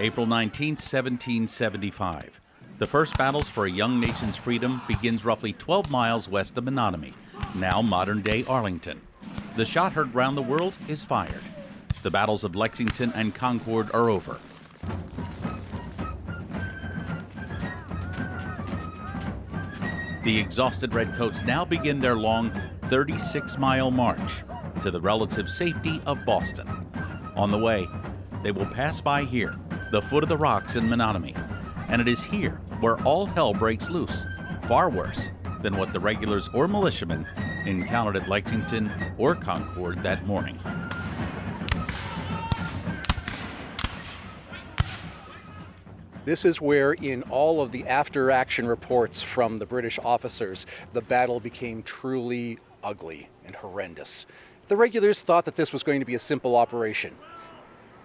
April 19, 1775. The first battles for a young nation's freedom begins roughly 12 miles west of Menotomy, now modern-day Arlington. The shot heard round the world is fired. The battles of Lexington and Concord are over. The exhausted redcoats now begin their long 36-mile march to the relative safety of Boston. On the way, they will pass by here, the foot of the rocks in Menotomy, and it is here where all hell breaks loose, far worse than what the regulars or militiamen encountered at Lexington or Concord that morning. This is where, in all of the after-action reports from the British officers, the battle became truly ugly and horrendous. The regulars thought that this was going to be a simple operation,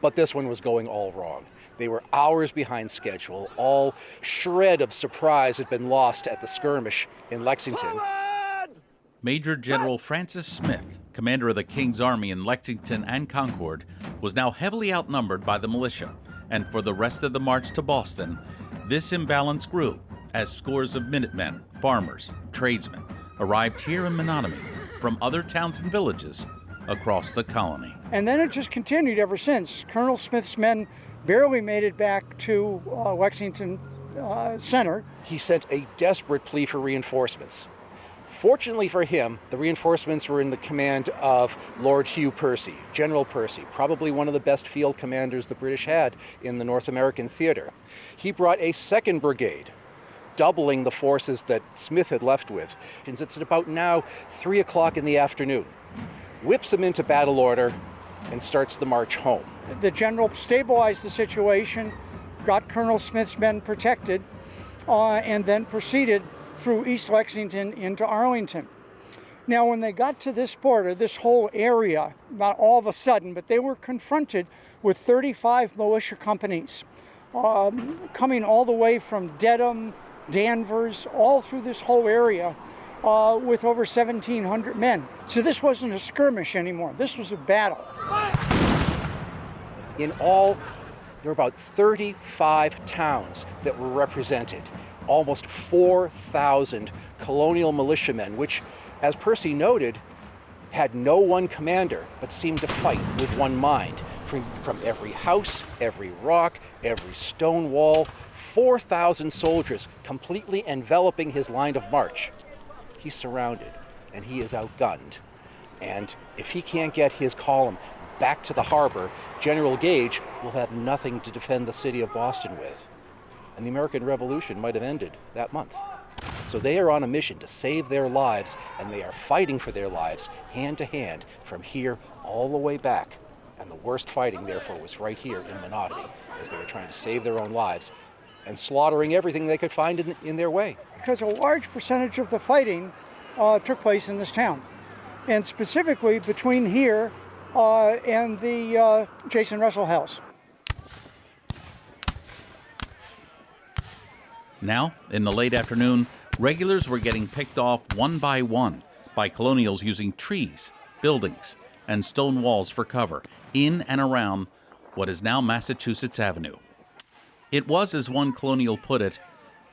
but this one was going all wrong. They were hours behind schedule. All shred of surprise had been lost at the skirmish in Lexington. Forward! Major General Francis Smith, commander of the King's Army in Lexington and Concord, was now heavily outnumbered by the militia. And for the rest of the march to Boston, this imbalance grew as scores of Minutemen, farmers, tradesmen arrived here in Menotomy from other towns and villages across the colony. And then it just continued ever since. Colonel Smith's men barely made it back to Lexington Center. He sent a desperate plea for reinforcements. Fortunately for him, the reinforcements were in the command of Lord Hugh Percy, General Percy, probably one of the best field commanders the British had in the North American theater. He brought a second brigade, doubling the forces that Smith had left with. And it's at about now 3 o'clock in the afternoon. Whips them into battle order and starts the march home. The general stabilized the situation, got Colonel Smith's men protected, and then proceeded through East Lexington into Arlington. Now, when they got to this border, this whole area, not all of a sudden, but they were confronted with 35 militia companies coming all the way from Dedham, Danvers, all through this whole area with over 1,700 men. So this wasn't a skirmish anymore. This was a battle. In all, there were about 35 towns that were represented. Almost 4,000 colonial militiamen, which, as Percy noted, had no one commander, but seemed to fight with one mind. From every house, every rock, every stone wall, 4,000 soldiers completely enveloping his line of march. He's surrounded, and he is outgunned. And if he can't get his column back to the harbor, General Gage will have nothing to defend the city of Boston with. And the American Revolution might have ended that month. So they are on a mission to save their lives, and they are fighting for their lives hand to hand from here all the way back. And the worst fighting, therefore, was right here in Menotomy, as they were trying to save their own lives and slaughtering everything they could find in their way. Because a large percentage of the fighting took place in this town, and specifically between here and the Jason Russell House. Now, in the late afternoon, regulars were getting picked off one by colonials using trees, buildings, and stone walls for cover in and around what is now Massachusetts Avenue. It was, as one colonial put it,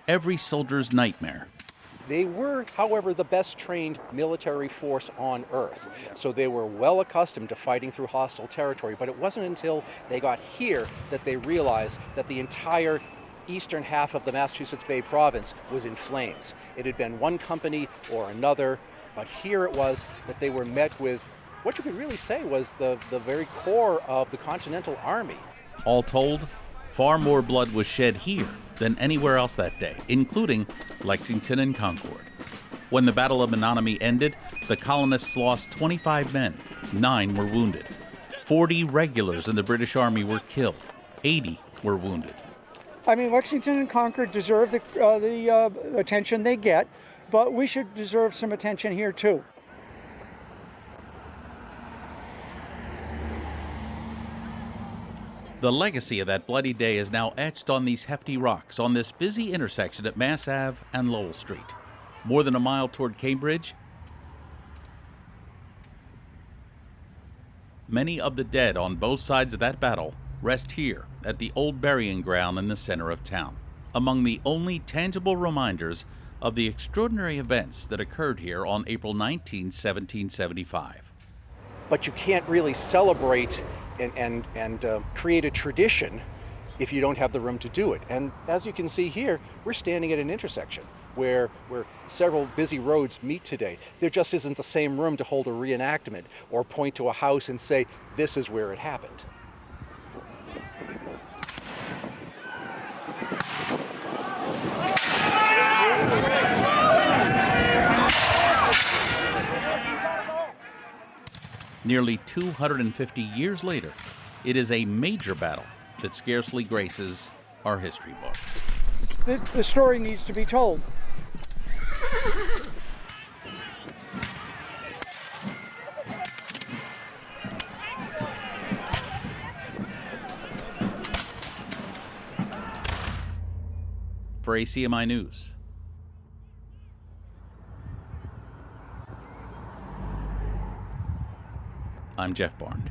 every soldier's nightmare. They were, however, the best trained military force on Earth, so they were well accustomed to fighting through hostile territory, but it wasn't until they got here that they realized that the entire eastern half of the Massachusetts Bay province was in flames. It had been one company or another, but here it was that they were met with what you could really say was the very core of the Continental Army. All told, far more blood was shed here than anywhere else that day, including Lexington and Concord. When the Battle of Menotomy ended, the colonists lost 25 men, 9 were wounded. 40 regulars in the British Army were killed, 80 were wounded. I mean, Lexington and Concord deserve the attention they get, but we should deserve some attention here too. The legacy of that bloody day is now etched on these hefty rocks on this busy intersection at Mass Ave and Lowell Street. More than a mile toward Cambridge, many of the dead on both sides of that battle rest here at the old burying ground in the center of town, among the only tangible reminders of the extraordinary events that occurred here on April 19, 1775. But you can't really celebrate and create a tradition if you don't have the room to do it. And as you can see here, we're standing at an intersection where several busy roads meet today. There just isn't the same room to hold a reenactment or point to a house and say, this is where it happened. Nearly 250 years later, it is a major battle that scarcely graces our history books. The story needs to be told. For ACMi News, I'm Jeff Barnes.